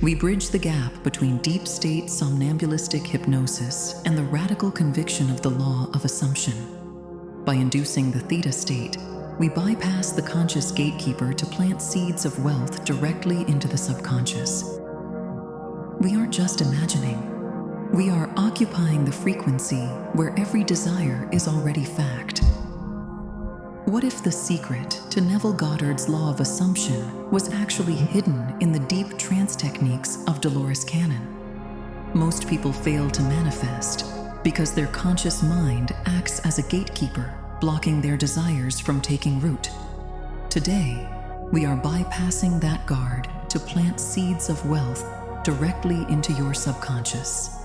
We bridge the gap between deep state somnambulistic hypnosis and the radical conviction of the law of assumption. By inducing the theta state, we bypass the conscious gatekeeper to plant seeds of wealth directly into the subconscious. We aren't just imagining. We are occupying the frequency where every desire is already fact. What if the secret to Neville Goddard's law of assumption was actually hidden in the deep trance techniques of Dolores canon? Most people fail to manifest because their conscious mind acts as a gatekeeper, blocking their desires from taking root. Today, we are bypassing that guard to plant seeds of wealth directly into your subconscious.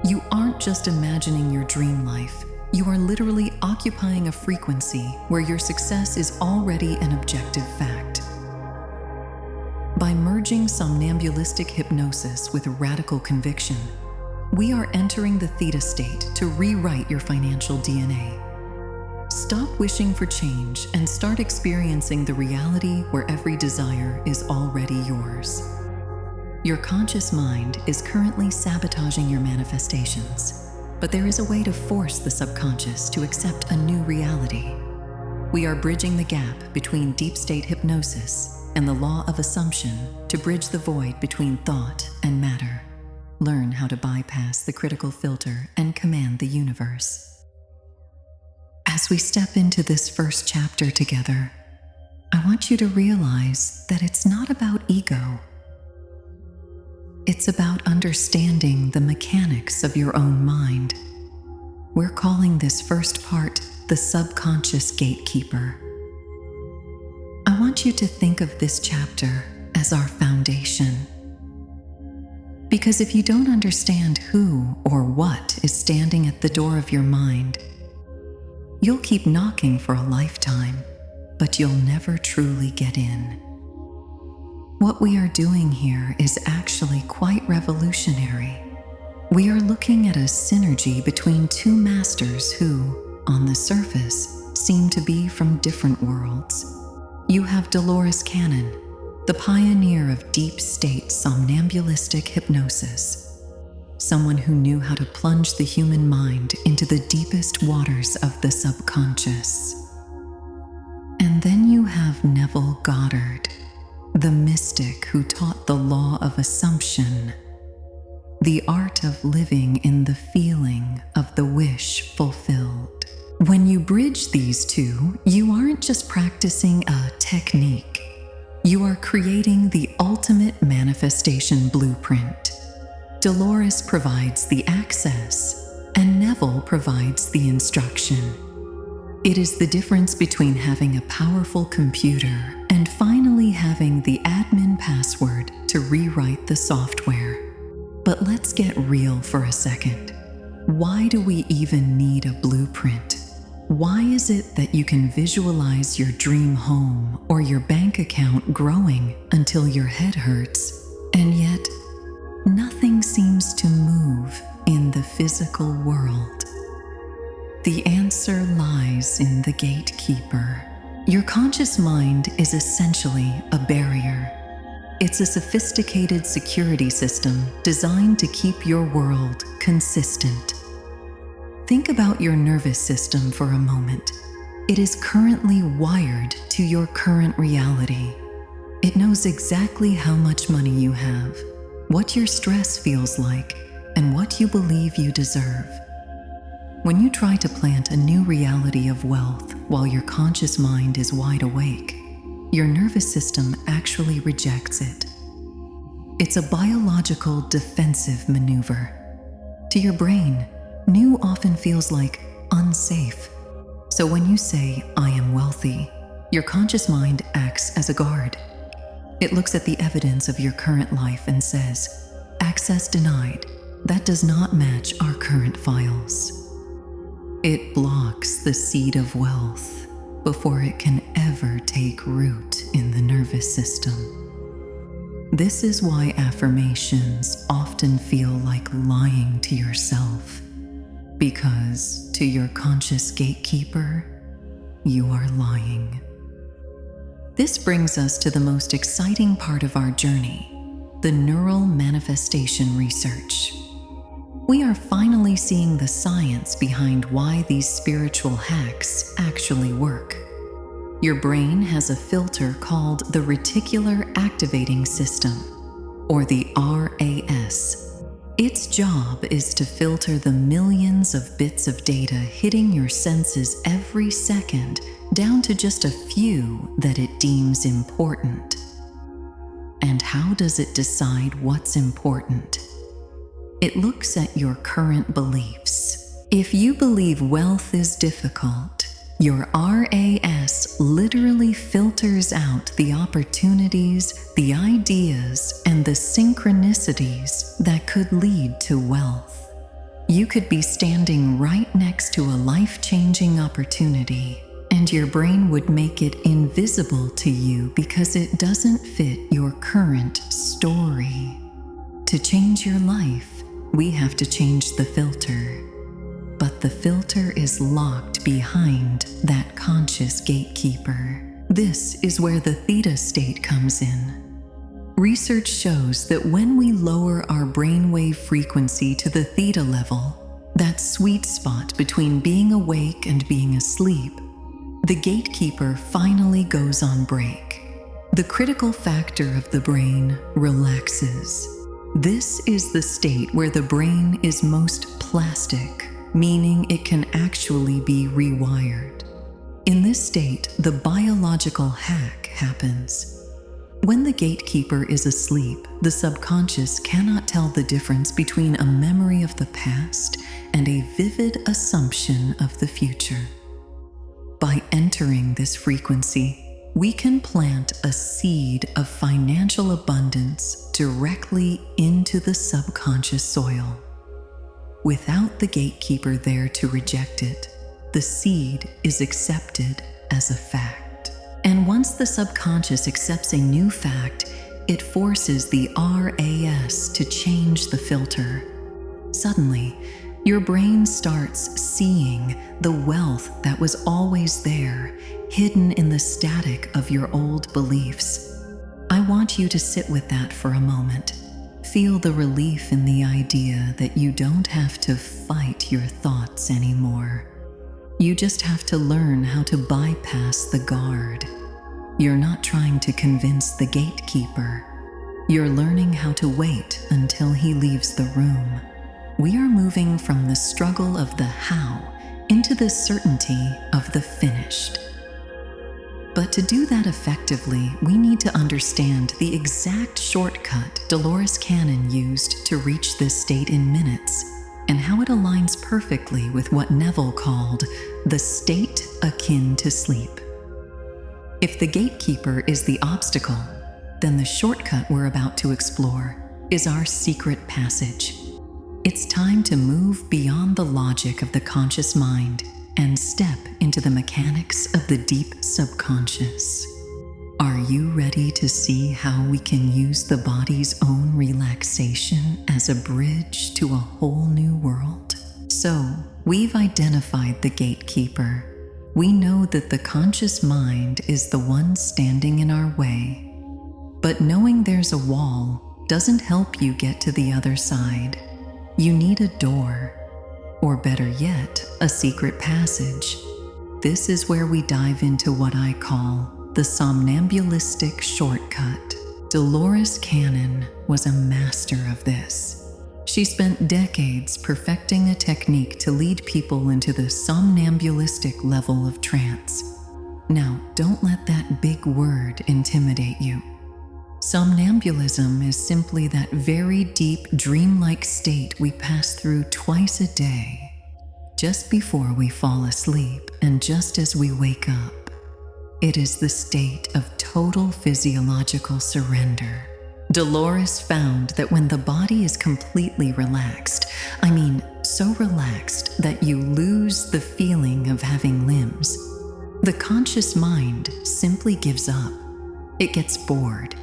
You aren't just imagining your dream life. You are literally occupying a frequency where your success is already an objective fact. By merging somnambulistic hypnosis with radical conviction, we are entering the theta state to rewrite your financial DNA. Stop wishing for change and start experiencing the reality where every desire is already yours. Your conscious mind is currently sabotaging your manifestations. But there is a way to force the subconscious to accept a new reality. We are bridging the gap between deep state hypnosis and the law of assumption to bridge the void between thought and matter. Learn how to bypass the critical filter and command the universe. As we step into this first chapter together, I want you to realize that it's not about ego. It's about understanding the mechanics of your own mind. We're calling this first part the subconscious gatekeeper. I want you to think of this chapter as our foundation. Because if you don't understand who or what is standing at the door of your mind, you'll keep knocking for a lifetime, but you'll never truly get in. What we are doing here is actually quite revolutionary. We are looking at a synergy between two masters who, on the surface, seem to be from different worlds. You have Dolores Cannon, the pioneer of deep state somnambulistic hypnosis, someone who knew how to plunge the human mind into the deepest waters of the subconscious. And then you have Neville Goddard, the mystic who taught the law of assumption, the art of living in the feeling of the wish fulfilled. When you bridge these two, you aren't just practicing a technique. You are creating the ultimate manifestation blueprint. Dolores provides the access, and Neville provides the instruction. It is the difference between having a powerful computer and finally having the admin password to rewrite the software. But let's get real for a second. Why do we even need a blueprint? Why is it that you can visualize your dream home or your bank account growing until your head hurts, and yet nothing seems to move in the physical world? The answer lies in the gatekeeper. Your conscious mind is essentially a barrier. It's a sophisticated security system designed to keep your world consistent. Think about your nervous system for a moment. It is currently wired to your current reality. It knows exactly how much money you have, what your stress feels like, and what you believe you deserve. When you try to plant a new reality of wealth while your conscious mind is wide awake, your nervous system actually rejects it. It's a biological defensive maneuver. To your brain, new often feels like unsafe. So when you say, "I am wealthy," your conscious mind acts as a guard. It looks at the evidence of your current life and says, "Access denied. That does not match our current files." It blocks the seed of wealth before it can ever take root in the nervous system. This is why affirmations often feel like lying to yourself, because to your conscious gatekeeper, you are lying. This brings us to the most exciting part of our journey, the neural manifestation research. We are finally seeing the science behind why these spiritual hacks actually work. Your brain has a filter called the reticular activating system, or the RAS. Its job is to filter the millions of bits of data hitting your senses every second down to just a few that it deems important. And how does it decide what's important? It looks at your current beliefs. If you believe wealth is difficult, your RAS literally filters out the opportunities, the ideas, and the synchronicities that could lead to wealth. You could be standing right next to a life-changing opportunity, and your brain would make it invisible to you because it doesn't fit your current story. To change your life, we have to change the filter. But the filter is locked behind that conscious gatekeeper. This is where the theta state comes in. Research shows that when we lower our brainwave frequency to the theta level, that sweet spot between being awake and being asleep, the gatekeeper finally goes on break. The critical factor of the brain relaxes. This is the state where the brain is most plastic, meaning it can actually be rewired. In this state, the biological hack happens. When the gatekeeper is asleep, the subconscious cannot tell the difference between a memory of the past and a vivid assumption of the future. By entering this frequency, we can plant a seed of financial abundance directly into the subconscious soil. Without the gatekeeper there to reject it, the seed is accepted as a fact. And once the subconscious accepts a new fact, it forces the RAS to change the filter. Suddenly, your brain starts seeing the wealth that was always there, hidden in the static of your old beliefs. I want you to sit with that for a moment. Feel the relief in the idea that you don't have to fight your thoughts anymore. You just have to learn how to bypass the guard. You're not trying to convince the gatekeeper. You're learning how to wait until he leaves the room. We are moving from the struggle of the how into the certainty of the finished. But to do that effectively, we need to understand the exact shortcut Dolores Cannon used to reach this state in minutes, and how it aligns perfectly with what Neville called the state akin to sleep. If the gatekeeper is the obstacle, then the shortcut we're about to explore is our secret passage. It's time to move beyond the logic of the conscious mind and step into the mechanics of the deep subconscious. Are you ready to see how we can use the body's own relaxation as a bridge to a whole new world? So, we've identified the gatekeeper. We know that the conscious mind is the one standing in our way. But knowing there's a wall doesn't help you get to the other side. You need a door, or better yet, a secret passage. This is where we dive into what I call the somnambulistic shortcut. Dolores Cannon was a master of this. She spent decades perfecting a technique to lead people into the somnambulistic level of trance. Now, don't let that big word intimidate you. Somnambulism is simply that very deep, dreamlike state we pass through twice a day, just before we fall asleep and just as we wake up. It is the state of total physiological surrender. Dolores found that when the body is completely relaxed, so relaxed that you lose the feeling of having limbs, the conscious mind simply gives up. It gets bored.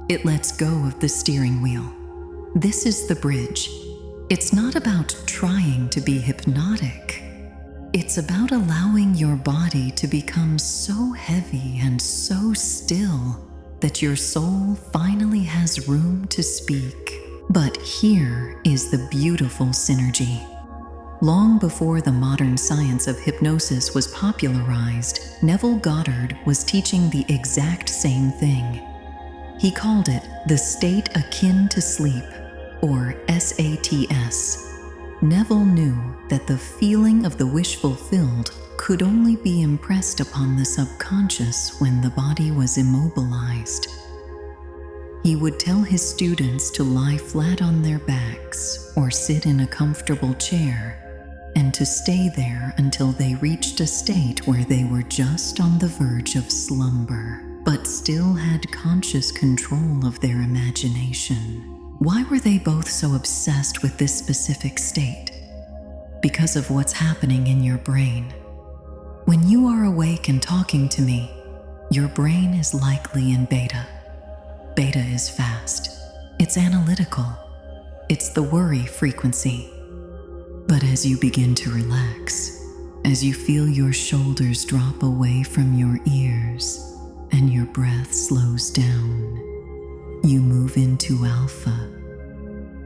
It lets go of the steering wheel. This is the bridge. It's not about trying to be hypnotic. It's about allowing your body to become so heavy and so still that your soul finally has room to speak. But here is the beautiful synergy. Long before the modern science of hypnosis was popularized, Neville Goddard was teaching the exact same thing. He called it the state akin to sleep, or SATS. Neville knew that the feeling of the wish fulfilled could only be impressed upon the subconscious when the body was immobilized. He would tell his students to lie flat on their backs or sit in a comfortable chair, and to stay there until they reached a state where they were just on the verge of slumber, but still had conscious control of their imagination. Why were they both so obsessed with this specific state? Because of what's happening in your brain. When you are awake and talking to me, your brain is likely in beta. Beta is fast. It's analytical. It's the worry frequency. But as you begin to relax, as you feel your shoulders drop away from your ears and your breath slows down, you move into alpha.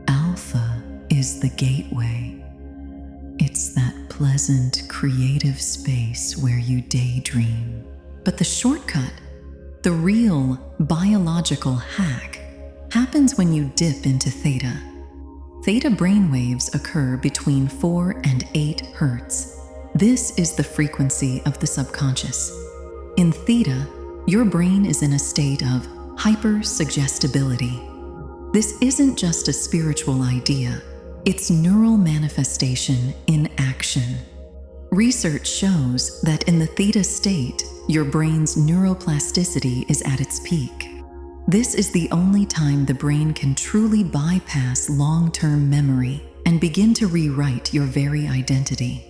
Alpha is the gateway. It's that pleasant, creative space where you daydream. But the shortcut, the real biological hack, happens when you dip into theta. Theta brainwaves occur between 4 and 8 hertz. This is the frequency of the subconscious. In theta, your brain is in a state of hypersuggestibility. This isn't just a spiritual idea, it's neural manifestation in action. Research shows that in the theta state, your brain's neuroplasticity is at its peak. This is the only time the brain can truly bypass long-term memory and begin to rewrite your very identity.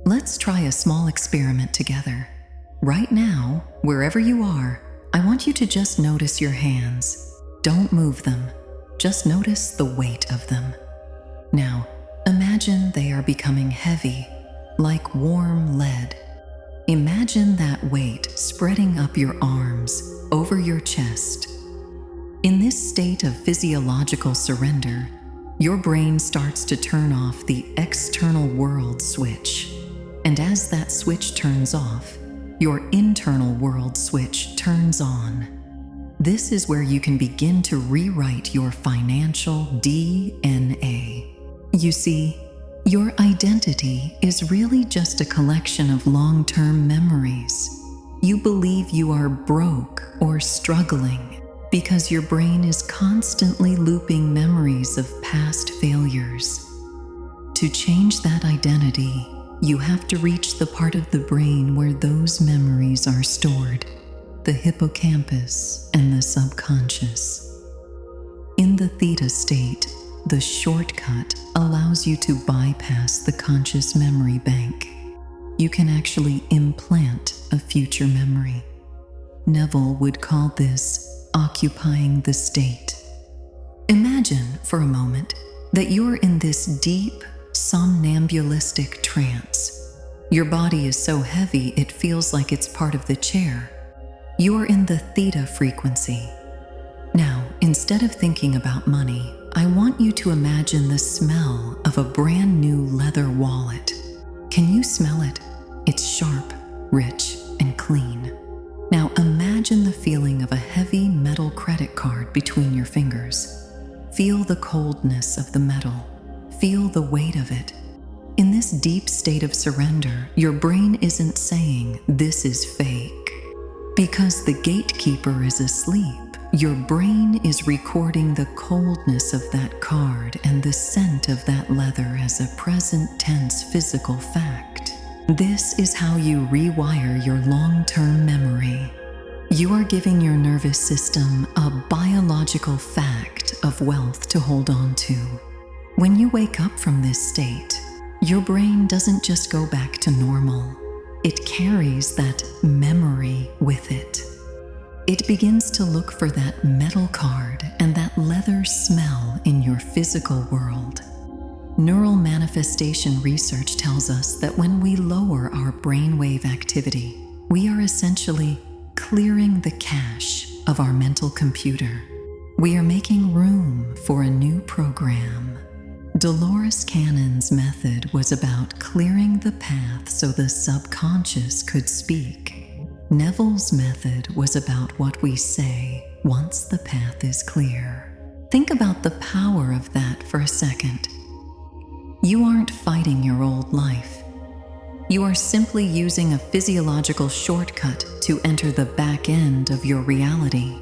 Let's try a small experiment together. Right now, wherever you are, I want you to just notice your hands. Don't move them. Just notice the weight of them. Now, imagine they are becoming heavy, like warm lead. Imagine that weight spreading up your arms, over your chest. In this state of physiological surrender, your brain starts to turn off the external world switch. And as that switch turns off, your internal world switch turns on. This is where you can begin to rewrite your financial DNA. You see, your identity is really just a collection of long-term memories. You believe you are broke or struggling because your brain is constantly looping memories of past failures. To change that identity, you have to reach the part of the brain where those memories are stored, the hippocampus and the subconscious. In the theta state, the shortcut allows you to bypass the conscious memory bank. You can actually implant a future memory. Neville would call this occupying the state. Imagine for a moment that you're in this deep, somnambulistic trance. Your body is so heavy it feels like it's part of the chair. You are in the theta frequency. Now, instead of thinking about money, I want you to imagine the smell of a brand new leather wallet. Can you smell it? It's sharp, rich, and clean. Now imagine the feeling of a heavy metal credit card between your fingers. Feel the coldness of the metal. Feel the weight of it. In this deep state of surrender, your brain isn't saying, "This is fake." Because the gatekeeper is asleep, your brain is recording the coldness of that card and the scent of that leather as a present tense physical fact. This is how you rewire your long-term memory. You are giving your nervous system a biological fact of wealth to hold on to. When you wake up from this state, your brain doesn't just go back to normal. It carries that memory with it. It begins to look for that metal card and that leather smell in your physical world. Neural manifestation research tells us that when we lower our brainwave activity, we are essentially clearing the cache of our mental computer. We are making room for a new program. Dolores Cannon's method was about clearing the path so the subconscious could speak. Neville's method was about what we say once the path is clear. Think about the power of that for a second. You aren't fighting your old life. You are simply using a physiological shortcut to enter the back end of your reality.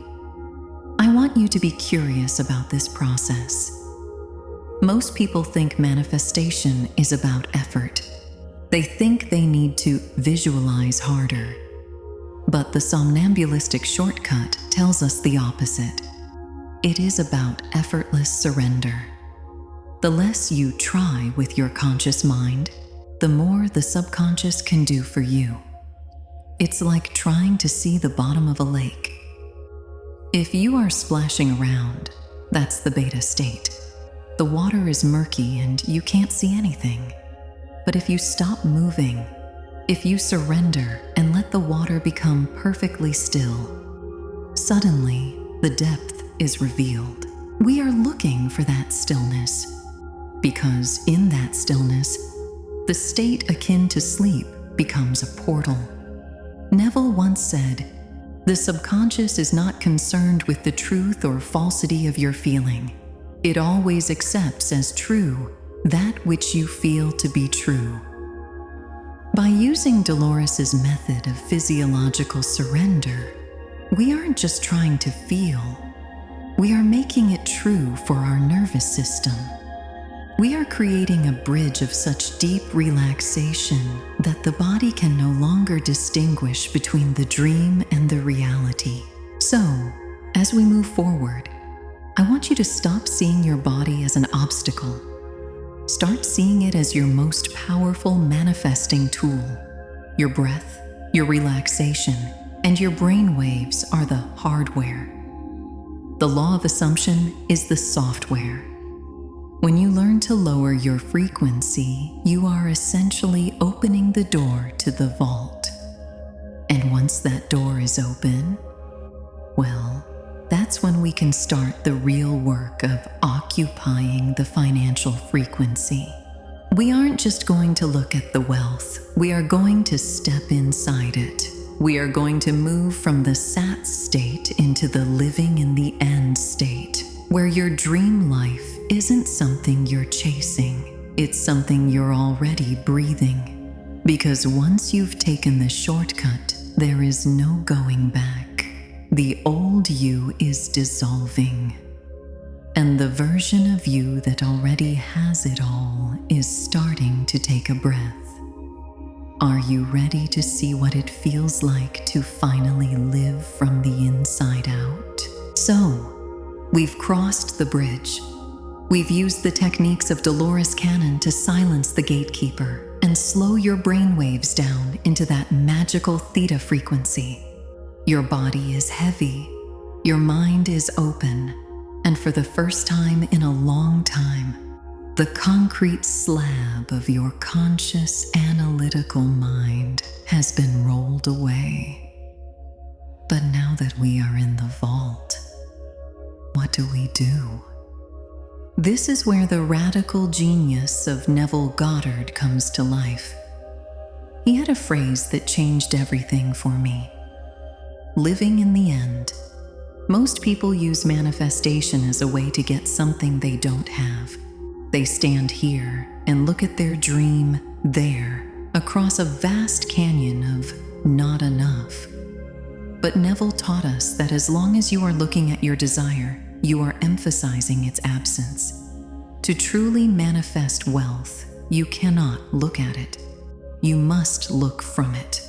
I want you to be curious about this process. Most people think manifestation is about effort. They think they need to visualize harder. But the somnambulistic shortcut tells us the opposite. It is about effortless surrender. The less you try with your conscious mind, the more the subconscious can do for you. It's like trying to see the bottom of a lake. If you are splashing around, that's the beta state. The water is murky and you can't see anything. But if you stop moving, if you surrender and let the water become perfectly still, suddenly the depth is revealed. We are looking for that stillness, because in that stillness, the state akin to sleep becomes a portal. Neville once said, "The subconscious is not concerned with the truth or falsity of your feeling. It always accepts as true that which you feel to be true." By using Dolores's method of physiological surrender, we aren't just trying to feel, we are making it true for our nervous system. We are creating a bridge of such deep relaxation that the body can no longer distinguish between the dream and the reality. So, as we move forward, I want you to stop seeing your body as an obstacle. Start seeing it as your most powerful manifesting tool. Your breath, your relaxation, and your brain waves are the hardware. The law of assumption is the software. When you learn to lower your frequency, you are essentially opening the door to the vault. And once that door is open, well, that's when we can start the real work of occupying the financial frequency. We aren't just going to look at the wealth, we are going to step inside it. We are going to move from the sat state into the living in the end state, where your dream life isn't something you're chasing, it's something you're already breathing. Because once you've taken the shortcut, there is no going back. The old you is dissolving, and the version of you that already has it all is starting to take a breath. Are you ready to see what it feels like to finally live from the inside out? So, we've crossed the bridge. We've used the techniques of Dolores Cannon to silence the gatekeeper and slow your brainwaves down into that magical theta frequency. Your body is heavy, your mind is open, and for the first time in a long time, the concrete slab of your conscious analytical mind has been rolled away. But now that we are in the vault, what do we do? This is where the radical genius of Neville Goddard comes to life. He had a phrase that changed everything for me. Living in the end. Most people use manifestation as a way to get something they don't have. They stand here and look at their dream there, across a vast canyon of not enough. But Neville taught us that as long as you are looking at your desire, you are emphasizing its absence. To truly manifest wealth, you cannot look at it. You must look from it.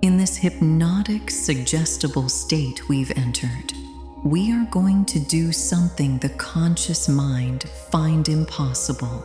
In this hypnotic, suggestible state we've entered, we are going to do something the conscious mind find impossible.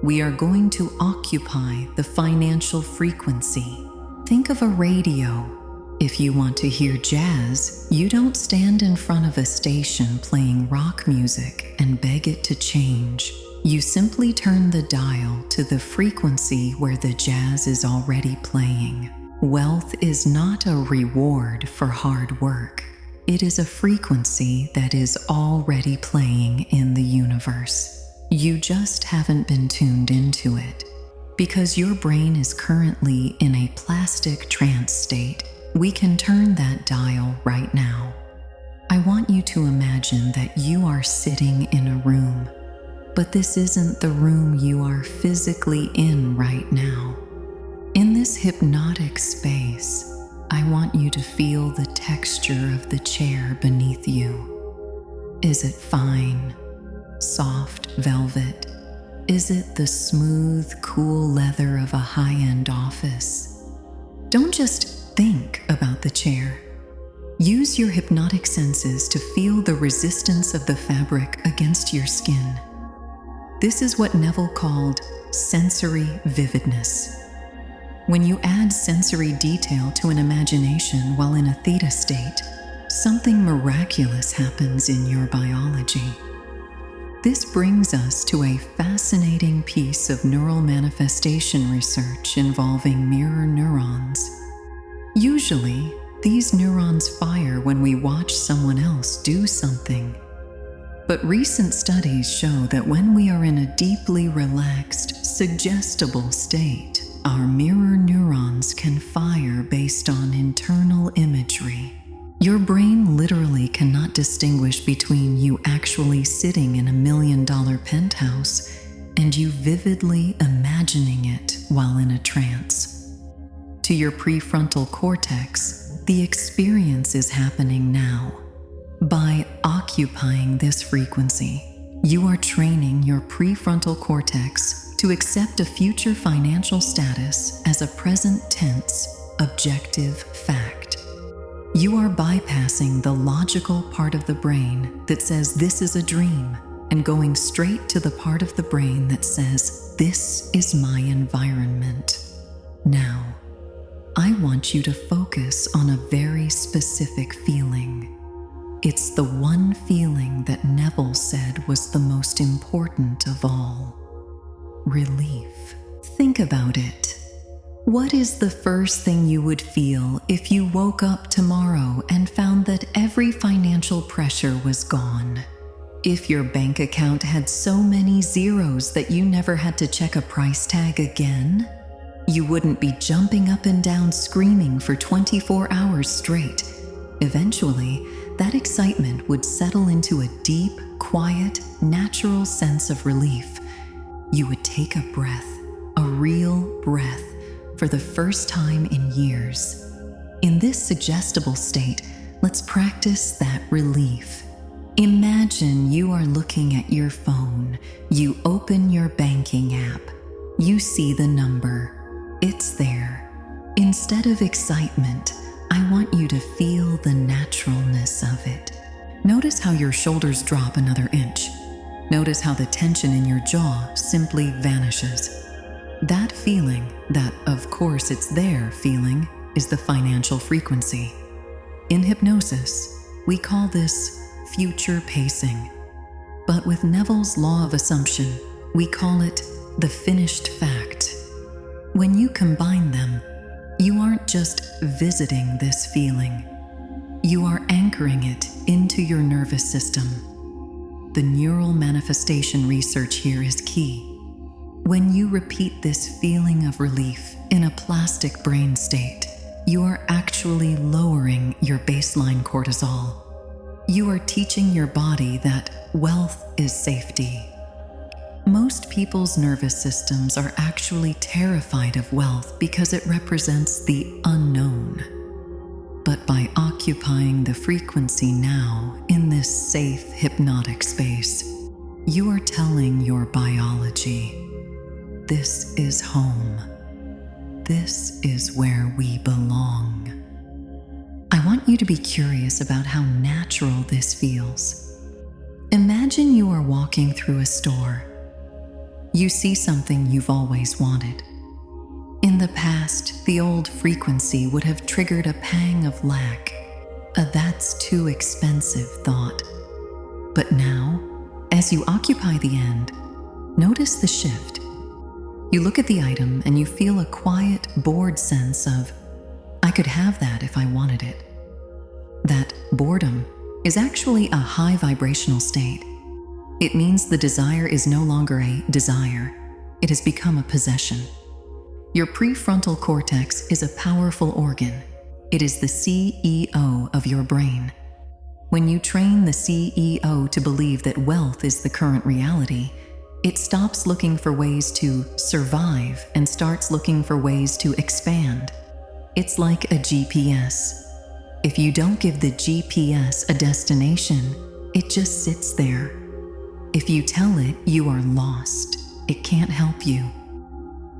We are going to occupy the financial frequency. Think of a radio. If you want to hear jazz, you don't stand in front of a station playing rock music and beg it to change. You simply turn the dial to the frequency where the jazz is already playing. Wealth is not a reward for hard work. It is a frequency that is already playing in the universe. You just haven't been tuned into it. Because your brain is currently in a plastic trance state, we can turn that dial right now. I want you to imagine that you are sitting in a room, but this isn't the room you are physically in right now. In this hypnotic space, I want you to feel the texture of the chair beneath you. Is it fine, soft velvet? Is it the smooth, cool leather of a high-end office? Don't just think about the chair. Use your hypnotic senses to feel the resistance of the fabric against your skin. This is what Neville called sensory vividness. When you add sensory detail to an imagination while in a theta state, something miraculous happens in your biology. This brings us to a fascinating piece of neural manifestation research involving mirror neurons. Usually, these neurons fire when we watch someone else do something. But recent studies show that when we are in a deeply relaxed, suggestible state, our mirror neurons can fire based on internal imagery. Your brain literally cannot distinguish between you actually sitting in $1 million penthouse and you vividly imagining it while in a trance. To your prefrontal cortex, the experience is happening now. By occupying this frequency, you are training your prefrontal cortex to accept a future financial status as a present tense, objective fact. You are bypassing the logical part of the brain that says this is a dream and going straight to the part of the brain that says this is my environment. Now, I want you to focus on a very specific feeling. It's the one feeling that Neville said was the most important of all. Relief. Think about it. What is the first thing you would feel if you woke up tomorrow and found that every financial pressure was gone? If your bank account had so many zeros that you never had to check a price tag again? You wouldn't be jumping up and down screaming for 24 hours straight. Eventually, that excitement would settle into a deep, quiet, natural sense of relief. You would take a breath, a real breath, for the first time in years. In this suggestible state, let's practice that relief. Imagine you are looking at your phone. You open your banking app. You see the number. It's there. Instead of excitement, I want you to feel the naturalness of it. Notice how your shoulders drop another inch. Notice how the tension in your jaw simply vanishes. That feeling, that of course it's there feeling, is the financial frequency. In hypnosis, we call this future pacing. But with Neville's law of assumption, we call it the finished fact. When you combine them, you aren't just visiting this feeling. You are anchoring it into your nervous system. The neural manifestation research here is key. When you repeat this feeling of relief in a plastic brain state, you are actually lowering your baseline cortisol. You are teaching your body that wealth is safety. Most people's nervous systems are actually terrified of wealth because it represents the unknown. But by occupying the frequency now in this safe hypnotic space, you are telling your biology, this is home. This is where we belong. I want you to be curious about how natural this feels. Imagine you are walking through a store. You see something you've always wanted. In the past, the old frequency would have triggered a pang of lack, a "that's too expensive" thought. But now, as you occupy the end, Notice the shift. You look at the item and you feel a quiet, bored sense of, I could have that if I wanted it. That boredom is actually a high vibrational state. It means the desire is no longer a desire. It has become a possession. Your prefrontal cortex is a powerful organ. It is the CEO of your brain. When you train the CEO to believe that wealth is the current reality, it stops looking for ways to survive and starts looking for ways to expand. It's like a GPS. If you don't give the GPS a destination, it just sits there. If you tell it you are lost, it can't help you.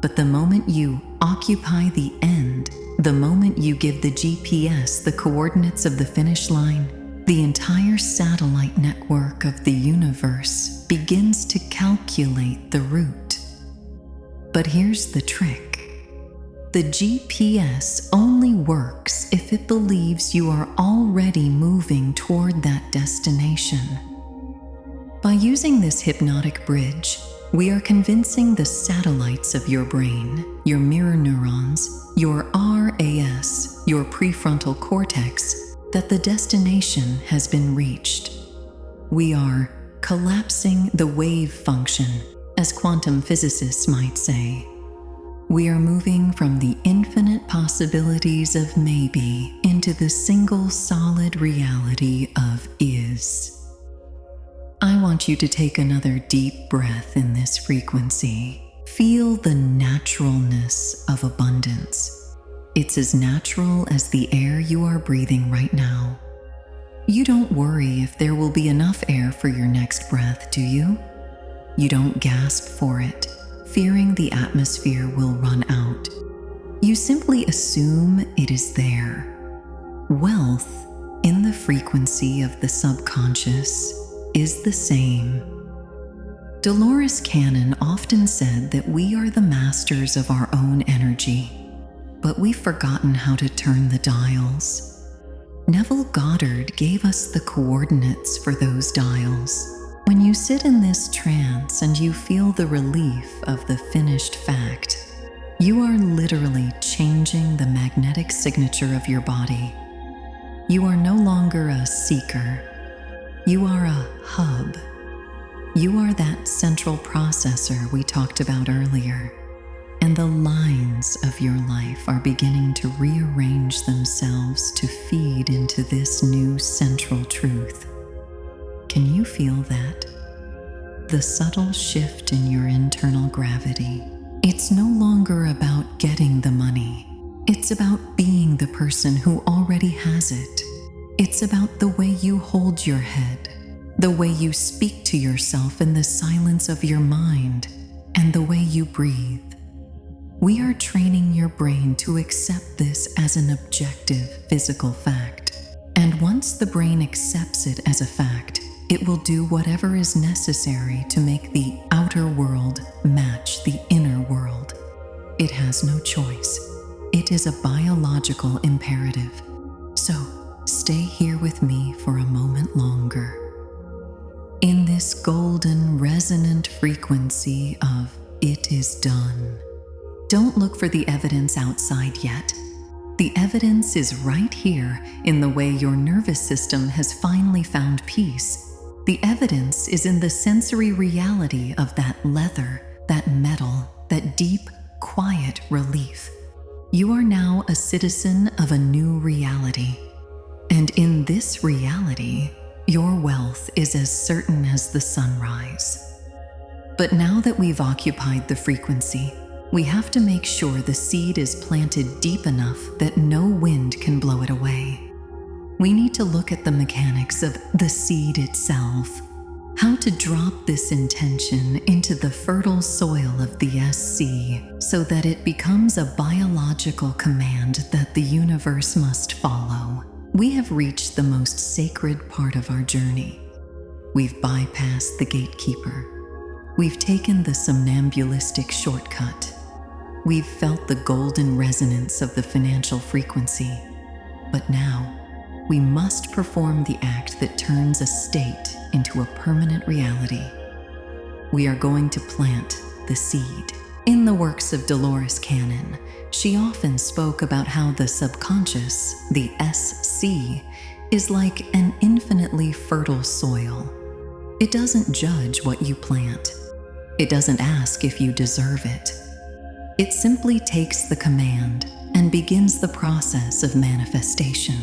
But the moment you occupy the end, the moment you give the GPS the coordinates of the finish line, the entire satellite network of the universe begins to calculate the route. But here's the trick. The GPS only works if it believes you are already moving toward that destination. By using this hypnotic bridge, we are convincing the satellites of your brain, your mirror neurons, your RAS, your prefrontal cortex, that the destination has been reached. We are collapsing the wave function, as quantum physicists might say. We are moving from the infinite possibilities of maybe into the single solid reality of is. I want you to take another deep breath in this frequency. Feel the naturalness of abundance. It's as natural as the air you are breathing right now. You don't worry if there will be enough air for your next breath, do you? You don't gasp for it, fearing the atmosphere will run out. You simply assume it is there. Wealth, in the frequency of the subconscious, is the same. Dolores Cannon often said that we are the masters of our own energy, but we've forgotten how to turn the dials. Neville Goddard gave us the coordinates for those dials. When you sit in this trance and you feel the relief of the finished fact, you are literally changing the magnetic signature of your body. You are no longer a seeker. You are a hub. You are that central processor we talked about earlier. And the lines of your life are beginning to rearrange themselves to feed into this new central truth. Can you feel that? The subtle shift in your internal gravity. It's no longer about getting the money. It's about being the person who already has it. It's about the way you hold your head, the way you speak to yourself in the silence of your mind, and the way you breathe. We are training your brain to accept this as an objective physical fact. And once the brain accepts it as a fact, it will do whatever is necessary to make the outer world match the inner world. It has no choice. It is a biological imperative. So, stay here with me for a moment longer. In this golden resonant frequency of it is done. Don't look for the evidence outside yet. The evidence is right here in the way your nervous system has finally found peace. The evidence is in the sensory reality of that leather, that metal, that deep, quiet relief. You are now a citizen of a new reality. And in this reality, your wealth is as certain as the sunrise. But now that we've occupied the frequency, we have to make sure the seed is planted deep enough that no wind can blow it away. We need to look at the mechanics of the seed itself, how to drop this intention into the fertile soil of the SC so that it becomes a biological command that the universe must follow. We have reached the most sacred part of our journey. We've bypassed the gatekeeper. We've taken the somnambulistic shortcut. We've felt the golden resonance of the financial frequency. But now, we must perform the act that turns a state into a permanent reality. we are going to plant the seed. In the works of Dolores canon, she often spoke about how the subconscious, the SC, is like an infinitely fertile soil. It doesn't judge what you plant. It doesn't ask if you deserve it. It simply takes the command and begins the process of manifestation.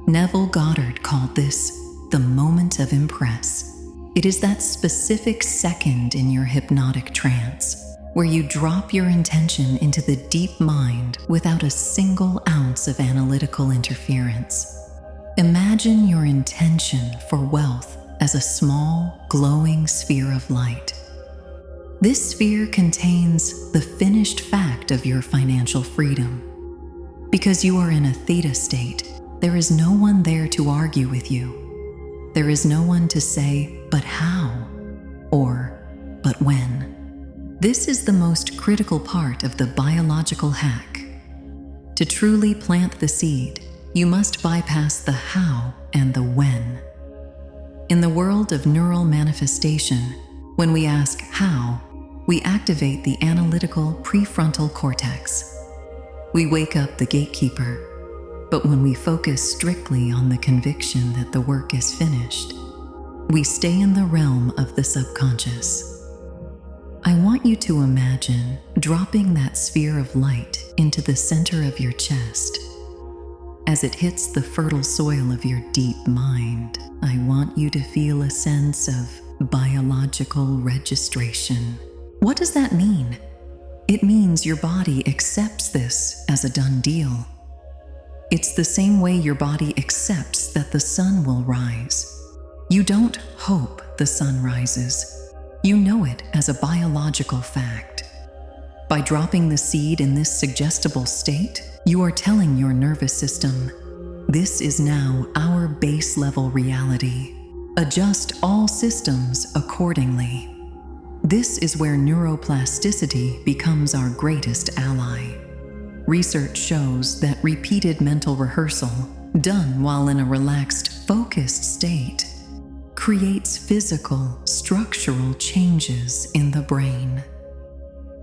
Neville Goddard called this the moment of impress. It is that specific second in your hypnotic trance where you drop your intention into the deep mind without a single ounce of analytical interference. Imagine your intention for wealth as a small, glowing sphere of light. This sphere contains the finished fact of your financial freedom. Because you are in a theta state, there is no one there to argue with you. There is no one to say, but how? Or, but when? This is the most critical part of the biological hack. To truly plant the seed, you must bypass the how and the when. In the world of neural manifestation, when we ask how, we activate the analytical prefrontal cortex. We wake up the gatekeeper, but when we focus strictly on the conviction that the work is finished, we stay in the realm of the subconscious. I want you to imagine dropping that sphere of light into the center of your chest. As it hits the fertile soil of your deep mind, I want you to feel a sense of biological registration. What does that mean? It means your body accepts this as a done deal. It's the same way your body accepts that the sun will rise. You don't hope the sun rises. You know it as a biological fact. By dropping the seed in this suggestible state, you are telling your nervous system, this is now our base level reality. Adjust all systems accordingly. This is where neuroplasticity becomes our greatest ally. Research shows that repeated mental rehearsal, done while in a relaxed, focused state, creates physical, structural changes in the brain.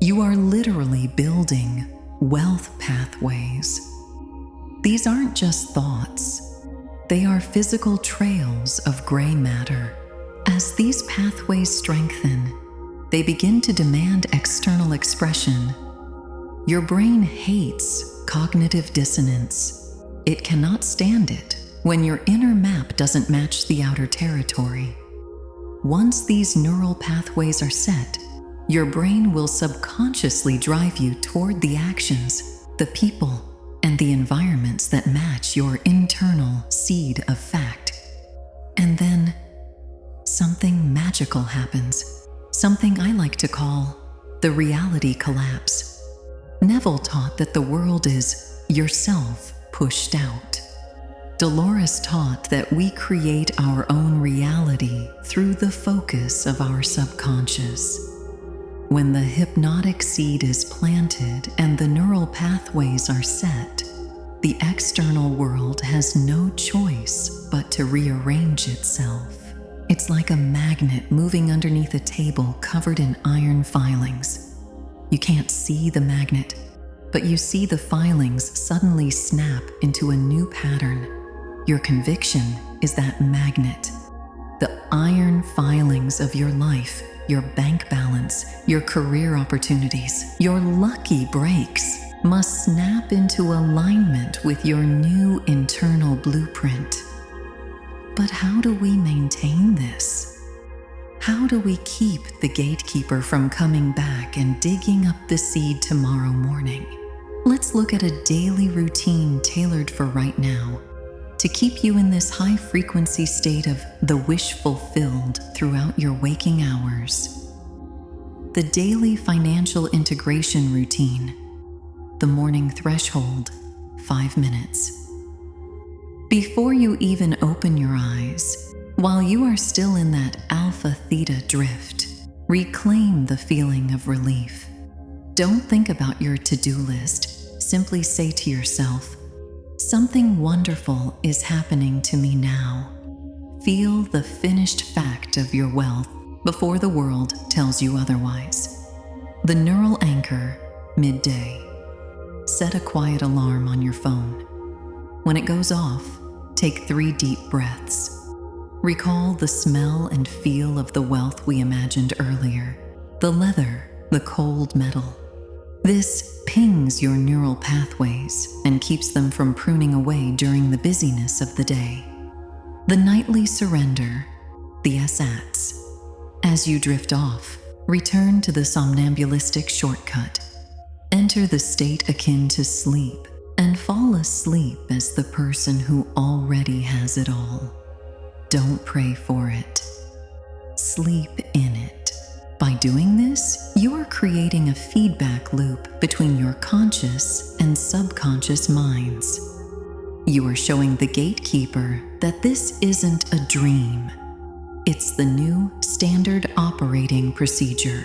You are literally building wealth pathways. These aren't just thoughts. They are physical trails of gray matter. As these pathways strengthen, they begin to demand external expression. Your brain hates cognitive dissonance. It cannot stand it when your inner map doesn't match the outer territory. Once these neural pathways are set, your brain will subconsciously drive you toward the actions, the people, and the environments that match your internal seed of fact. And then, something magical happens, something I like to call the reality collapse. Neville taught that the world is yourself pushed out. Dolores taught that we create our own reality through the focus of our subconscious. When the hypnotic seed is planted and the neural pathways are set, the external world has no choice but to rearrange itself. It's like a magnet moving underneath a table covered in iron filings. You can't see the magnet, but you see the filings suddenly snap into a new pattern. Your conviction is that magnet. The iron filings of your life, your bank balance, your career opportunities, your lucky breaks must snap into alignment with your new internal blueprint. But how do we maintain this? How do we keep the gatekeeper from coming back and digging up the seed tomorrow morning? Let's look at a daily routine tailored for right now, to keep you in this high-frequency state of the wish fulfilled throughout your waking hours. The daily financial integration routine. The morning threshold, 5 minutes. Before you even open your eyes, while you are still in that alpha-theta drift, reclaim the feeling of relief. Don't think about your to-do list. Simply say to yourself, something wonderful is happening to me now. Feel the finished fact of your wealth before the world tells you otherwise. The neural anchor, midday. Set a quiet alarm on your phone. When it goes off, take 3 deep breaths. Recall the smell and feel of the wealth we imagined earlier, the leather, the cold metal. This pings your neural pathways and keeps them from pruning away during the busyness of the day. The nightly surrender, the ersatz. As you drift off, return to the somnambulistic shortcut. Enter the state akin to sleep and fall asleep as the person who already has it all. Don't pray for it. Sleep in it. By doing this, you are creating a feedback loop between your conscious and subconscious minds. You are showing the gatekeeper that this isn't a dream. It's the new standard operating procedure.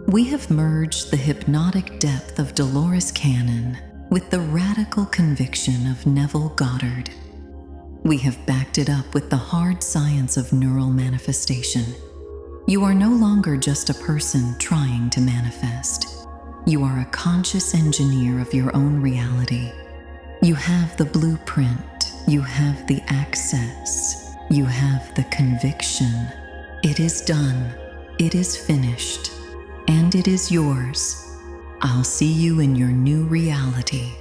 We have merged the hypnotic depth of Dolores canon with the radical conviction of Neville Goddard. We have backed it up with the hard science of neural manifestation. You are no longer just a person trying to manifest. You are a conscious engineer of your own reality. You have the blueprint. You have the access. You have the conviction. It is done. It is finished. And it is yours. I'll see you in your new reality.